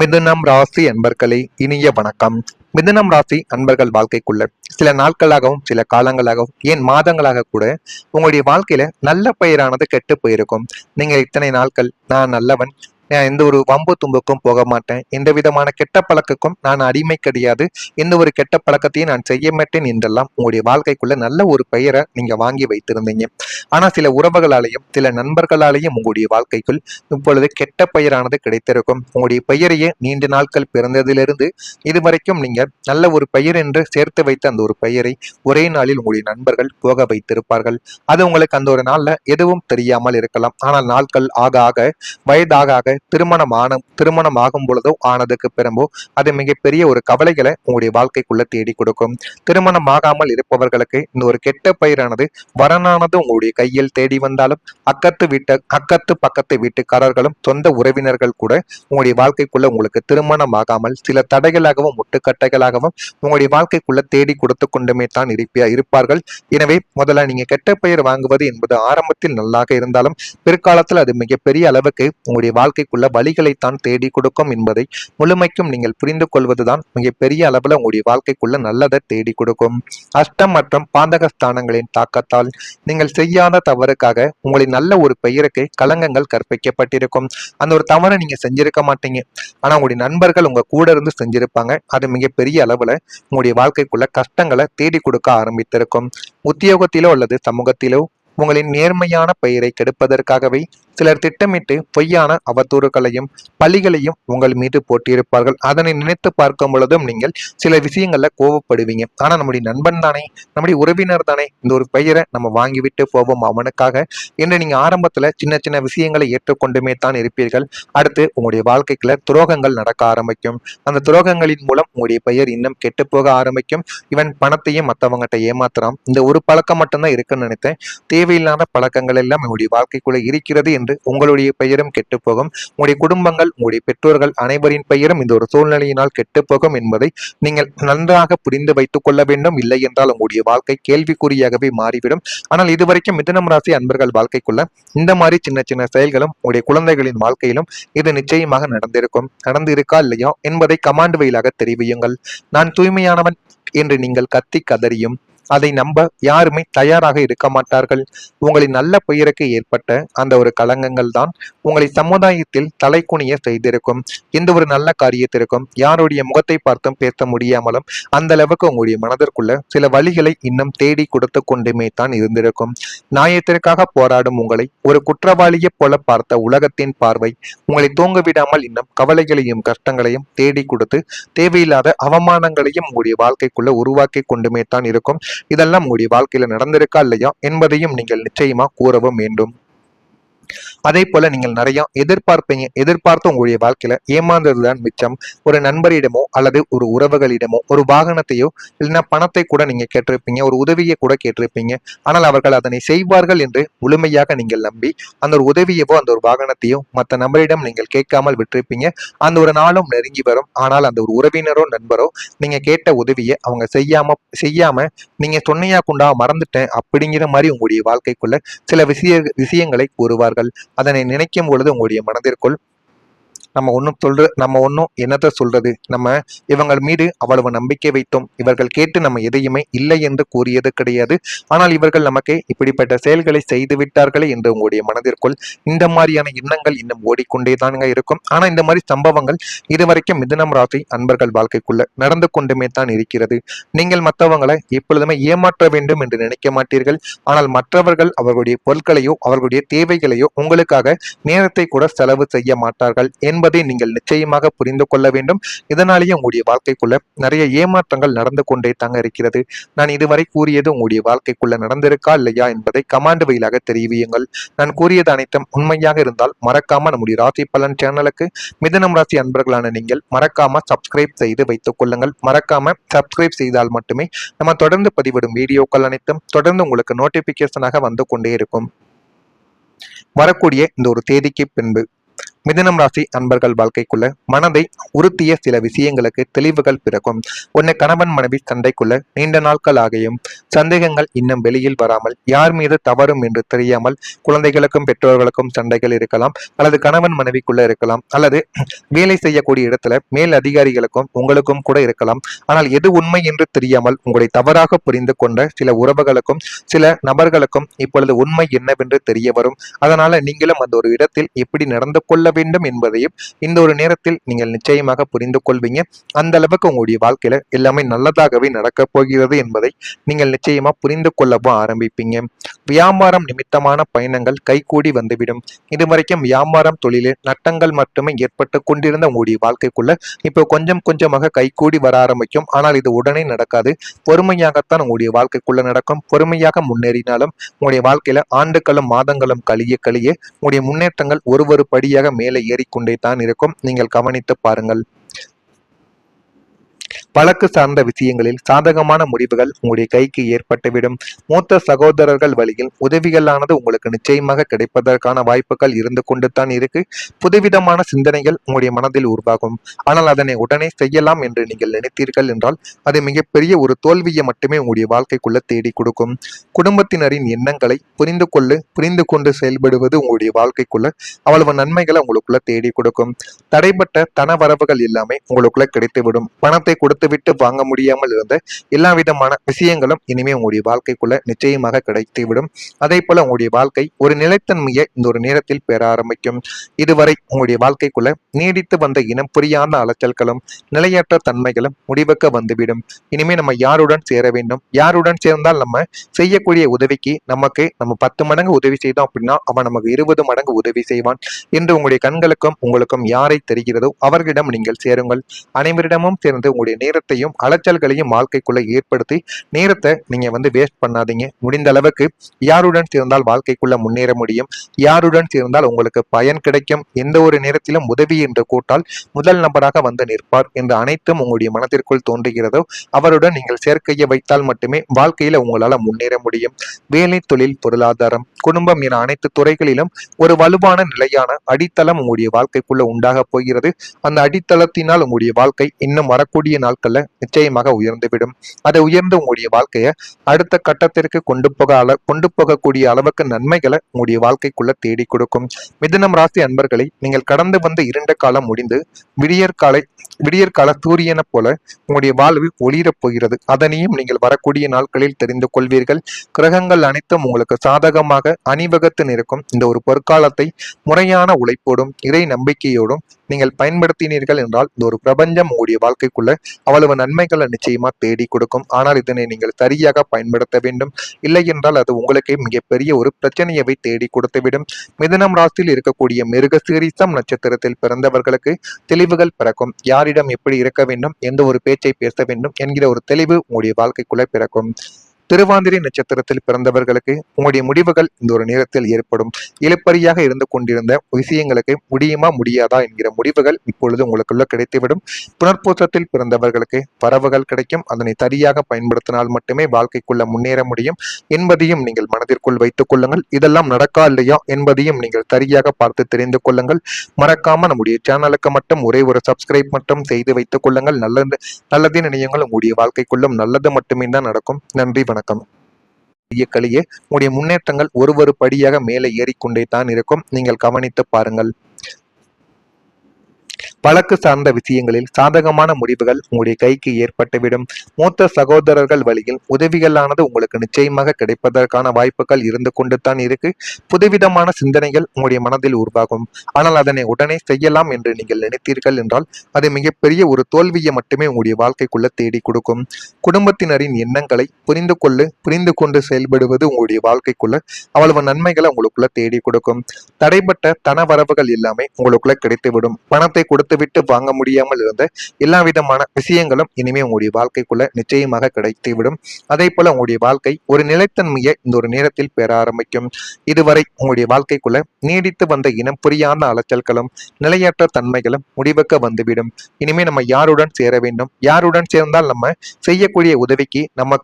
மிதுனம் ராசி அன்பர்களே, இனிய வணக்கம். மிதுனம் ராசி அன்பர்கள் வாழ்க்கைக்குள்ள சில நாட்களாகவும் சில காலங்களாகவும் ஏன் மாதங்களாக கூட உங்களுடைய வாழ்க்கையில நல்ல பெயரானது கெட்டு போயிருக்கும். நீங்க இத்தனை நாட்கள் நான் நல்லவன், எந்த ஒரு வம்பு தும்புக்கும் போக மாட்டேன், எந்த விதமான கெட்ட பழக்கக்கும் நான் அடிமை கிடையாது, எந்த ஒரு கெட்ட பழக்கத்தையும் நான் செய்ய மாட்டேன் என்றெல்லாம் உங்களுடைய வாழ்க்கைக்குள்ள நல்ல ஒரு பெயரை நீங்க வாங்கி வைத்திருந்தீங்க. ஆனா சில உறவுகளாலேயும் சில நண்பர்களாலேயும் உங்களுடைய வாழ்க்கைக்குள் இப்பொழுது கெட்ட பெயரானது கிடைத்திருக்கும். உங்களுடைய பெயரையே நீண்ட நாட்கள் பிறந்ததிலிருந்து இதுவரைக்கும் நீங்க நல்ல ஒரு பெயர் என்று சேர்த்து வைத்த அந்த ஒரு பெயரை ஒரே நாளில் உங்களுடைய நண்பர்கள் போக வைத்திருப்பார்கள். அது உங்களுக்கு அந்த ஒரு நாள்ல எதுவும் தெரியாமல் இருக்கலாம். ஆனால் நாட்கள் ஆக ஆக வயதாக ஆக திருமணம் ஆகும் பொழுதோ ஆனதுக்கு பிறம்போ அது மிகப்பெரிய ஒரு கவலைகளை உங்களுடைய வாழ்க்கைக்குள்ள தேடி கொடுக்கும். திருமணம் ஆகாமல் இருப்பவர்களுக்கு இந்த ஒரு கெட்ட பெயரானது வரனானது உங்களுடைய கையில் தேடி வந்தாலும் அக்கத்து பக்கத்து வீட்டுக்காரர்களும் சொந்த உறவினர்கள் கூட உங்களுடைய வாழ்க்கைக்குள்ள உங்களுக்கு திருமணம் ஆகாமல் சில தடைகளாகவும் முட்டுக்கட்டைகளாகவும் உங்களுடைய வாழ்க்கைக்குள்ள தேடி கொடுத்து கொண்டுமே தான் இருப்பார்கள். எனவே முதல்ல நீங்க கெட்ட பெயர் வாங்குவது என்பது ஆரம்பத்தில் நல்லாக இருந்தாலும் பிற்காலத்தில் அது மிகப்பெரிய அளவுக்கு உங்களுடைய வாழ்க்கைக்குள்ள வழிகளைத்தான் தேடி கொடுக்கும் என்பதை முழுமைக்கும் நீங்கள் புரிந்து கொள்வதுதான் மிகப்பெரிய அளவுல உங்களுடைய வாழ்க்கைக்குள்ள நல்லதை தேடி கொடுக்கும். அஷ்டம் மற்றும் பாந்தகஸ்தானங்களின் தாக்கத்தால் நீங்கள் செய்யாத தவறுக்காக உங்களின் நல்ல ஒரு பெயருக்கு களங்கங்கள் கற்பிக்கப்பட்டிருக்கும். அந்த ஒரு தவறை நீங்க செஞ்சிருக்க மாட்டீங்க, ஆனா உங்களுடைய நண்பர்கள் உங்க கூட இருந்து செஞ்சிருப்பாங்க. அது மிகப்பெரிய அளவுல உங்களுடைய வாழ்க்கைக்குள்ள கஷ்டங்களை தேடி கொடுக்க ஆரம்பித்திருக்கும். உத்தியோகத்திலோ அல்லது சமூகத்திலோ உங்களின் நேர்மையான பெயரை கெடுப்பதற்காகவே சிலர் திட்டமிட்டு பொய்யான அவதூறுகளையும் பழிகளையும் உங்கள் மீது போட்டியிருப்பார்கள். அதனை நினைத்து பார்க்கும் பொழுதும் நீங்கள் சில விஷயங்கள்ல கோவப்படுவீங்க. ஆனா நம்முடைய நண்பன் தானே, நம்முடைய உறவினர் தானே, இந்த ஒரு பெயரை நம்ம வாங்கிவிட்டு போவோம் அவனுக்காக என்று நீங்க ஆரம்பத்துல சின்ன சின்ன விஷயங்களை ஏற்றுக்கொண்டுமே தான் இருப்பீர்கள். அடுத்து உங்களுடைய வாழ்க்கைக்குள்ள துரோகங்கள் நடக்க ஆரம்பிக்கும். அந்த துரோகங்களின் மூலம் உங்களுடைய பெயர் இன்னும் கெட்டு போக ஆரம்பிக்கும். இவன் பணத்தையும் மற்றவங்ககிட்ட ஏமாத்துறான், இந்த ஒரு பழக்கம் மட்டும்தான் இருக்குன்னு நினைத்தேன், தேவையில்லாத பழக்கங்கள் எல்லாம் உங்களுடைய வாழ்க்கைக்குள்ள இருக்கிறது என்று உங்களுடைய பெயரும் கெட்டு போகும். உங்களுடைய குடும்பங்கள், உங்களுடைய பெற்றோர்கள் அனைவரின் பெயரும் இந்த ஒரு சூழ்நிலையினால் கெட்டு போகும் என்பதை நீங்கள் நன்றாக புரிந்து வைத்துக் கொள்ள வேண்டும். இல்லை என்றால் உங்களுடைய வாழ்க்கை கேள்விக்குறியாகவே மாறிவிடும். ஆனால் இதுவரைக்கும் மிதுனம் ராசி அன்பர்கள் வாழ்க்கைக்குள்ள இந்த மாதிரி சின்ன சின்ன செயல்களும் உங்களுடைய குழந்தைகளின் வாழ்க்கையிலும் இது நிச்சயமாக நடந்து இருக்கா இல்லையா என்பதை கமாண்ட் வழியாக தெரிவியுங்கள். நான் தூய்மையானவன் என்று நீங்கள் கத்தி கதறியும் அதை நம்ப யாருமே தயாராக இருக்க மாட்டார்கள். உங்களின் நல்ல பெயருக்கு ஏற்பட்ட அந்த ஒரு களங்கங்கள் தான் உங்களை சமுதாயத்தில் தலைக்குனிய செய்திருக்கும். எந்த ஒரு நல்ல காரியத்திற்கும் யாருடைய முகத்தை பார்த்தும் பேச முடியாமலும் அந்த அளவுக்கு உங்களுடைய மனதிற்குள்ள சில வழிகளை இன்னும் தேடி கொடுத்து கொண்டுமே தான் இருந்திருக்கும். நியாயத்திற்காக போராடும் உங்களை ஒரு குற்றவாளியை போல பார்த்த உலகத்தின் பார்வை உங்களை தூங்க விடாமல் இன்னும் கவலைகளையும் கஷ்டங்களையும் தேடி கொடுத்து தேவையில்லாத அவமானங்களையும் உங்களுடைய வாழ்க்கைக்குள்ள உருவாக்கி கொண்டுமே தான் இருக்கும். இதெல்லாம் உங்களுடைய வாழ்க்கையில நடந்திருக்கா இல்லையா என்பதையும் நீங்கள் நிச்சயமா கூறவும் வேண்டும். அதே போல நீங்கள் நிறைய எதிர்பார்த்து உங்களுடைய வாழ்க்கையில ஏமாந்ததுதான் மிச்சம். ஒரு நண்பரிடமோ அல்லது ஒரு உறவுகளிடமோ ஒரு வாகனத்தையோ இல்லைன்னா பணத்தை கூட நீங்க கேட்டிருப்பீங்க, ஒரு உதவியை கூட கேட்டிருப்பீங்க. ஆனால் அவர்கள் அதனை செய்வார்கள் என்று முழுமையாக நீங்கள் நம்பி அந்த ஒரு உதவியவோ அந்த ஒரு வாகனத்தையோ மற்ற நபரிடம் நீங்கள் கேட்காமல் விட்டிருப்பீங்க. அந்த ஒரு நாளும் நெருங்கி வரும். ஆனால் அந்த ஒரு உறவினரோ நண்பரோ நீங்க கேட்ட உதவியை அவங்க செய்யாம நீங்க சொன்னையா கொண்டா மறந்துட்டேன் அப்படிங்கிற மாதிரி உங்களுடைய வாழ்க்கைக்குள்ள சில விஷயங்களை கூறுவார்கள். அதனை நினைக்கும் பொழுது உங்களுடைய மனதிற்குள் நம்ம ஒன்றும் என்னத்த சொல்றது, நம்ம இவங்கள் மீது அவ்வளவு நம்பிக்கை வைத்தோம், இவர்கள் கேட்டு நம்ம எதையுமே இல்லை என்று கூறியது கிடையாது, ஆனால் இவர்கள் நமக்கு இப்படிப்பட்ட செயல்களை செய்து விட்டார்களே என்று உங்களுடைய மனதிற்குள் இந்த மாதிரியான எண்ணங்கள் இன்னும் ஓடிக்கொண்டே தானுங்க இருக்கும். ஆனா இந்த மாதிரி சம்பவங்கள் இதுவரைக்கும் மிதுனம் ராசி அன்பர்கள் வாழ்க்கைக்குள்ள நடந்து கொண்டுமே தான் இருக்கிறது. நீங்கள் மற்றவங்களை எப்பொழுதுமே ஏமாற்ற வேண்டும் என்று நினைக்க மாட்டீர்கள். ஆனால் மற்றவர்கள் அவர்களுடைய பொருட்களையோ அவர்களுடைய தேவைகளையோ உங்களுக்காக நேரத்தை கூட செலவு செய்ய மாட்டார்கள் என்பதை நீங்கள் நிச்சயமாக புரிந்து கொள்ள வேண்டும். இதனாலேயே உங்களுடைய வாழ்க்கைக்குள்ள நிறைய ஏமாற்றங்கள் நடந்து கொண்டே தாங்க இருக்கிறது. நான் இதுவரை கூறியது உங்களுடைய வாழ்க்கைக்குள்ள நடந்திருக்கா இல்லையா என்பதை கமாண்ட் வழியாக தெரிவியுங்கள். நான் கூறியது அனைத்தும் உண்மையாக இருந்தால் மறக்காம நம்முடைய ராசி பலன் சேனலுக்கு மிதுனம் ராசி அன்பர்களான நீங்கள் மறக்காம சப்ஸ்கிரைப் செய்து வைத்துக் கொள்ளுங்கள். மறக்காம சப்ஸ்கிரைப் செய்தால் மட்டுமே நம்ம தொடர்ந்து பதிவிடும் வீடியோக்கள் அனைத்தும் தொடர்ந்து உங்களுக்கு நோட்டிபிகேஷனாக வந்து கொண்டே இருக்கும். வரக்கூடிய இந்த ஒரு தேதிக்கு பின்பு மிதுனம் ராசி அன்பர்கள் வாழ்க்கைக்குள்ள மனதை உறுத்திய சில விஷயங்களுக்கு தெளிவுகள் பிறக்கும். உன்னை கணவன் மனைவி சண்டைக்குள்ள நீண்ட நாட்கள் ஆகியும் சந்தேகங்கள் இன்னும் வெளியில் வராமல், யார் மீது தவறும் என்று தெரியாமல் குழந்தைகளுக்கும் பெற்றோர்களுக்கும் சண்டைகள் இருக்கலாம், அல்லது கணவன் மனைவிக்குள்ள இருக்கலாம், அல்லது வேலை செய்யக்கூடிய இடத்துல மேல் அதிகாரிகளுக்கும் உங்களுக்கும் கூட இருக்கலாம். ஆனால் எது உண்மை என்று தெரியாமல் உங்களை தவறாக புரிந்து கொண்ட சில உறவுகளுக்கும் சில நபர்களுக்கும் இப்பொழுது உண்மை என்னவென்று தெரிய வரும். அதனால நீங்களும் அந்த ஒரு இடத்தில் எப்படி நடந்து கொள்ள வேண்டும் என்பதையும் இந்த ஒரு நேரத்தில் நீங்கள் நிச்சயமாக புரிந்து கொள்வீங்க. அந்த அளவுக்கு உங்களுடைய வாழ்க்கையில எல்லாமே நல்லதாகவே நடக்க போகிறது என்பதை நீங்கள் நிச்சயமா புரிந்து கொள்ளவும் ஆரம்பிப்பீங்க. வியாபாரம் நிமித்தமான பயணங்கள் கைகூடி வந்துவிடும். இதுவரைக்கும் வியாபாரம் தொழிலில் நட்டங்கள் மட்டுமே ஏற்பட்டு கொண்டிருந்த உங்களுடைய வாழ்க்கைக்குள்ள இப்போ கொஞ்சம் கொஞ்சமாக கைகூடி வர ஆரம்பிக்கும். ஆனால் இது உடனே நடக்காது. பொறுமையாகத்தான் உங்களுடைய வாழ்க்கைக்குள்ள நடக்கும். பொறுமையாக முன்னேறினாலும் உங்களுடைய வாழ்க்கையில ஆண்டுகளும் மாதங்களும் கழிய கழிய உங்களுடைய முன்னேற்றங்கள் ஒரு படியாக மேலே ஏறிக்கொண்டே தான் இருக்கும். நீங்கள் கவனித்து பாருங்கள். வழக்கு சார்ந்த விஷயங்களில் சாதகமான முடிவுகள் உங்களுடைய கைக்கு ஏற்பட்டுவிடும். மூத்த சகோதரர்கள் வழியில் உதவிகளானது உங்களுக்கு நிச்சயமாக கிடைப்பதற்கான வாய்ப்புகள் இருந்து கொண்டு தான் இருக்கு. புதுவிதமான சிந்தனைகள் உங்களுடைய மனதில் உருவாகும். ஆனால் அதனை உடனே செய்யலாம் என்று நீங்கள் நினைத்தீர்கள் என்றால் அது மிகப்பெரிய ஒரு தோல்வியை மட்டுமே உங்களுடைய வாழ்க்கைக்குள்ள தேடி கொடுக்கும். குடும்பத்தினரின் எண்ணங்களை புரிந்து கொண்டு செயல்படுவது உங்களுடைய வாழ்க்கைக்குள்ள அவ்வளவு நன்மைகளை உங்களுக்குள்ள தேடி கொடுக்கும். தடைப்பட்ட தன வரவுகள் எல்லாமே உங்களுக்குள்ள கிடைத்துவிடும். பணத்தை கொடுத்துவிட்டு வாங்க முடியாமல் இருந்த எல்லா விதமான விஷயங்களும் இனிமே உங்களுடைய வாழ்க்கைக்குள்ள நிச்சயமாக கிடைத்துவிடும். அதே போல உங்களுடைய வாழ்க்கை ஒரு நிலைத்தன்மையை இந்த ஒரு நேரத்தில் பெற ஆரம்பிக்கும். இதுவரை உங்களுடைய வாழ்க்கைக்குள்ள நீடித்து வந்த இனம் புரியாத அலைச்சல்களும் நிலையற்ற தன்மைகளும் முடிவுக்கு வந்துவிடும். இனிமே நம்ம யாருடன் சேர வேண்டும், யாருடன் சேர்ந்தால் நம்ம செய்யக்கூடிய உதவிக்கு நம்ம 10 மடங்கு உதவி செய்தோம் அப்படின்னா அவன் நமக்கு 20 மடங்கு உதவி செய்வான் என்று உங்களுடைய கண்களுக்கும் உங்களுக்கும் யாரை தெரிகிறதோ அவர்களிடம் நீங்கள் சேருங்கள். அனைவரிடமும் சேர்ந்து உங்களுடைய நேரத்தையும் அலைச்சல்களையும் வாழ்க்கைக்குள்ள ஏற்படுத்தி நேரத்தை நீங்க வேஸ்ட் பண்ணாதீங்க. முடிந்த அளவுக்கு யாருடன் சேர்ந்தால் வாழ்க்கைக்குள்ள முன்னேற முடியும், யாருடன் சேர்ந்தால் உங்களுக்கு பயன் கிடைக்கும், எந்த ஒரு நேரத்திலும் உதவி என்று கூட்டால் முதல் நபராக வந்து நிற்பார் என்று அனைத்தும் உங்களுடைய மனதிற்குள் தோன்றுகிறதோ அவருடன் நீங்கள் சேர்க்கையை வைத்தால் மட்டுமே வாழ்க்கையில உங்களால முன்னேற முடியும். வேலை, தொழில், பொருளாதாரம், குடும்பம் என அனைத்து துறைகளிலும் ஒரு வலுவான நிலையான அடித்தளம் உங்களுடைய வாழ்க்கைக்குள்ள உண்டாக போகிறது. அந்த அடித்தளத்தினால் உங்களுடைய வாழ்க்கை இன்னும் வரக்கூடிய நாட்கள்ல நிச்சயமாக உயர்ந்துவிடும். அதை உயர்ந்து உங்களுடைய வாழ்க்கையை அடுத்த கட்டத்திற்கு கொண்டு போகக்கூடிய அளவுக்கு நன்மைகளை உங்களுடைய வாழ்க்கைக்குள்ள தேடி கொடுக்கும். மிதுனம் ராசி அன்பர்களை, நீங்கள் கடந்து வந்த இருண்ட காலம் முடிந்து விடியற்கால சூரியனை போல உங்களுடைய வாழ்வு ஒளிரப் போகிறது. அதனையும் நீங்கள் வரக்கூடிய நாட்களில் தெரிந்து கொள்வீர்கள். கிரகங்கள் அனைத்தும் உங்களுக்கு சாதகமாக அணிவகுத்து நிற்கும். இந்த ஒரு பொற்காலத்தை முறையான உழைப்போடும் இறை நம்பிக்கையோடும் நீங்கள் பயன்படுத்தினீர்கள் என்றால் இந்த ஒரு பிரபஞ்சம் உங்களுடைய வாழ்க்கைக்குள்ள அவ்வளவு நன்மைகளை நிச்சயமா தேடி கொடுக்கும். ஆனால் இதனை நீங்கள் சரியாக பயன்படுத்த வேண்டும். இல்லை என்றால் அது உங்களுக்கு மிகப்பெரிய ஒரு பிரச்சனையை தேடி கொடுத்துவிடும். மிதுனம் ராசியில் இருக்கக்கூடிய மிருகசீரிஷம் நட்சத்திரத்தில் பிறந்தவர்களுக்கு தெளிவுகள் பிறக்கும். யாரிடம் எப்படி இருக்க வேண்டும், எந்த ஒரு பேச்சை பேச வேண்டும் என்கிற ஒரு தெளிவு உங்களுடைய வாழ்க்கைக்குள்ள பிறக்கும். திருவாதிரை நட்சத்திரத்தில் பிறந்தவர்களுக்கு உங்களுடைய முடிவுகள் இந்த ஒரு நேரத்தில் ஏற்படும். இழுப்பறியாக இருந்து கொண்டிருந்த விஷயங்களுக்கு முடியுமா முடியாதா என்கிற முடிவுகள் இப்பொழுது உங்களுக்குள்ள கிடைத்துவிடும். புனர்பூசத்தில் பிறந்தவர்களுக்கு வரவுகள் கிடைக்கும். அதனை சரியாக பயன்படுத்தினால் மட்டுமே வாழ்க்கைக்குள்ள முன்னேற முடியும் என்பதையும் நீங்கள் மனதிற்குள் வைத்துக் கொள்ளுங்கள். இதெல்லாம் நடக்கா இல்லையா என்பதையும் நீங்கள் சரியாக பார்த்து தெரிந்து கொள்ளுங்கள். மறக்காம நம்முடைய சேனலுக்கு மட்டும் ஒரே ஒரு சப்ஸ்கிரைப் மட்டும் செய்து வைத்துக் கொள்ளுங்கள். நல்லதே நினையுங்கள். உங்களுடைய வாழ்க்கைக்குள்ளும் நல்லது மட்டுமே தான் நடக்கும். நன்றி, வணக்கம். கழிய உங்களுடைய முன்னேற்றங்கள் ஒரு படியாக மேலே ஏறிக்கொண்டே தான் இருக்கும். நீங்கள் கவனித்து பாருங்கள். வழக்கு சார்ந்த விஷயங்களில் சாதகமான முடிவுகள் உங்களுடைய கைக்கு ஏற்பட்டுவிடும். மூத்த சகோதரர்கள் வழியில் உதவிகளானது உங்களுக்கு நிச்சயமாக கிடைப்பதற்கான வாய்ப்புகள் இருந்து கொண்டு தான் இருக்கு. புதுவிதமான சிந்தனைகள் உங்களுடைய மனதில் உருவாகும். ஆனால் அதனை உடனே செய்யலாம் என்று நீங்கள் நினைத்தீர்கள் என்றால் அது மிகப்பெரிய ஒரு தோல்வியை மட்டுமே உங்களுடைய வாழ்க்கைக்குள்ள தேடி கொடுக்கும். குடும்பத்தினரின் எண்ணங்களை புரிந்து கொண்டு செயல்படுவது உங்களுடைய வாழ்க்கைக்குள்ள அவ்வளவு நன்மைகளை உங்களுக்குள்ள தேடி கொடுக்கும். தடைப்பட்ட தன வரவுகள் எல்லாமே உங்களுக்குள்ள கிடைத்துவிடும். பணத்தை கொடுத்து கொடுத்து விட்டு வாங்க முடியாமல் இருந்த எல்லா விதமான விஷயங்களும் இனிமே உங்களுடைய வாழ்க்கைக்குள்ள நிச்சயமாக கிடைத்துவிடும். அதே போல உங்களுடைய வாழ்க்கை ஒரு நிலைத்தன்மையை இந்த ஒரு நேரத்தில் பெற ஆரம்பிக்கும். இதுவரை உங்களுடைய வாழ்க்கைக்குள்ள நீடித்து வந்த இனம் புரியாத அலைச்சல்களும் நிலையற்ற தன்மைகளும் முடிவுக்கு வந்துவிடும். இனிமே நம்ம யாருடன் சேர வேண்டும், யாருடன் சேர்ந்தால் நம்ம செய்யக்கூடிய உதவிக்கு நம்ம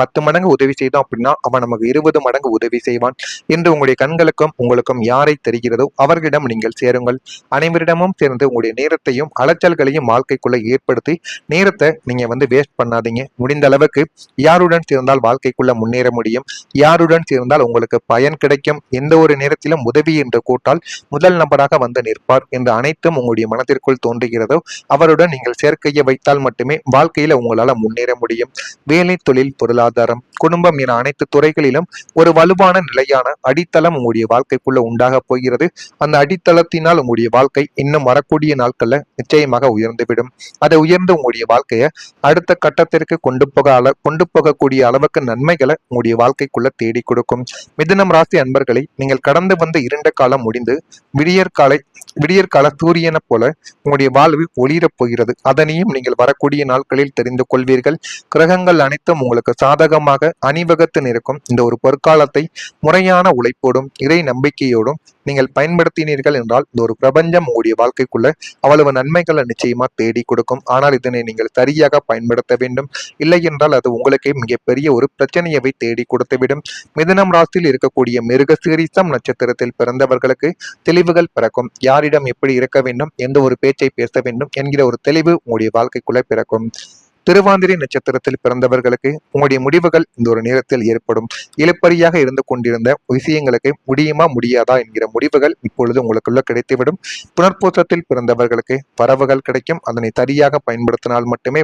10 மடங்கு உதவி செய்தோம் அப்படின்னா அவன் நமக்கு 20 மடங்கு உதவி செய்வான் என்று உங்களுடைய கண்களுக்கும் உங்களுக்கும் யாரை தெரிகிறதோ அவர்களிடம் நீங்கள் சேருங்கள். அனைவரிடமும் சேர்ந்து உங்களுடைய நேரத்தையும் அலைச்சல்களையும் வாழ்க்கைக்குள்ள ஏற்படுத்தி நேரத்தை நீங்க வேஸ்ட் பண்ணாதீங்க. முடிந்த அளவுக்கு யாருடன் சேர்ந்தால் வாழ்க்கைக்குள்ள முன்னேற முடியும், யாருடன் சேர்ந்தால் உங்களுக்கு பயன் கிடைக்கும், எந்த ஒரு நேரத்திலும் உதவி என்று கூட்டால் முதல் நபராக வந்து நிற்பார் என்று அனைத்தும் உங்களுடைய மனதிற்குள் தோன்றுகிறதோ அவருடன் நீங்கள் சேர்க்கையை வைத்தால் மட்டுமே வாழ்க்கையில உங்களால முன்னேற முடியும். வேலை, தொழில், பொருளாதாரம், குடும்பம் என அனைத்து துறைகளிலும் ஒரு வலுவான நிலையான அடித்தளம் உங்களுடைய வாழ்க்கைக்குள்ள உண்டாக போகிறது. அந்த அடித்தளத்தினால் உங்களுடைய வாழ்க்கை இன்னும் வரக்கூடிய நாட்கள்ல நிச்சயமாக உயர்ந்துவிடும். அதை உயர்ந்து உங்களுடைய வாழ்க்கையை அடுத்த கட்டத்திற்கு கொண்டு போகக்கூடிய அளவுக்கு நன்மைகளை உங்களுடைய வாழ்க்கைக்குள்ள தேடி கொடுக்கும். மிதுனம் ராசி அன்பர்களை, நீங்கள் கடந்து வந்த இருண்ட காலம் முடிந்து விடியற்கால சூரியனை போல உங்களுடைய வாழ்வு ஒளிரப் போகிறது. அதனையும் நீங்கள் வரக்கூடிய நாட்களில் தெரிந்து கொள்வீர்கள். கிரகங்கள் அனைத்தும் உங்களுக்கு சாதகமாக அணிவகுத்து நிற்கும். இந்த ஒரு பொற்காலத்தை முறையான உழைப்போடும் இறை நம்பிக்கையோடும் நீங்கள் பயன்படுத்தினீர்கள் என்றால் இந்த ஒரு பிரபஞ்சம் உங்களுடைய வாழ்க்கைக்குள்ள அவ்வளவு நன்மைகளை நிச்சயமா தேடி கொடுக்கும். ஆனால் இதனை நீங்கள் சரியாக பயன்படுத்த வேண்டும். இல்லை என்றால் அது உங்களுக்கே மிகப்பெரிய ஒரு பிரச்சனையை தேடி கொடுத்துவிடும். மிதுனம் ராசியில் இருக்கக்கூடிய மிருகசீரிஷம் நட்சத்திரத்தில் பிறந்தவர்களுக்கு தெளிவுகள் பிறக்கும். யாரிடம் எப்படி இருக்க வேண்டும், எந்த ஒரு பேச்சை பேச வேண்டும் என்கிற ஒரு தெளிவு உங்களுடைய வாழ்க்கைக்குள்ள பிறக்கும். திருவாதிரை நட்சத்திரத்தில் பிறந்தவர்களுக்கு உங்களுடைய முடிவுகள் இந்த ஒரு நேரத்தில் ஏற்படும். இழுப்பறியாக இருந்து கொண்டிருந்த விஷயங்களுக்கு முடியுமா முடியாதா என்கிற முடிவுகள் இப்பொழுது உங்களுக்குள்ள கிடைத்துவிடும். புனர்பூசத்தில் பிறந்தவர்களுக்கு வரவுகள் கிடைக்கும். அதனை சரியாக பயன்படுத்தினால் மட்டுமே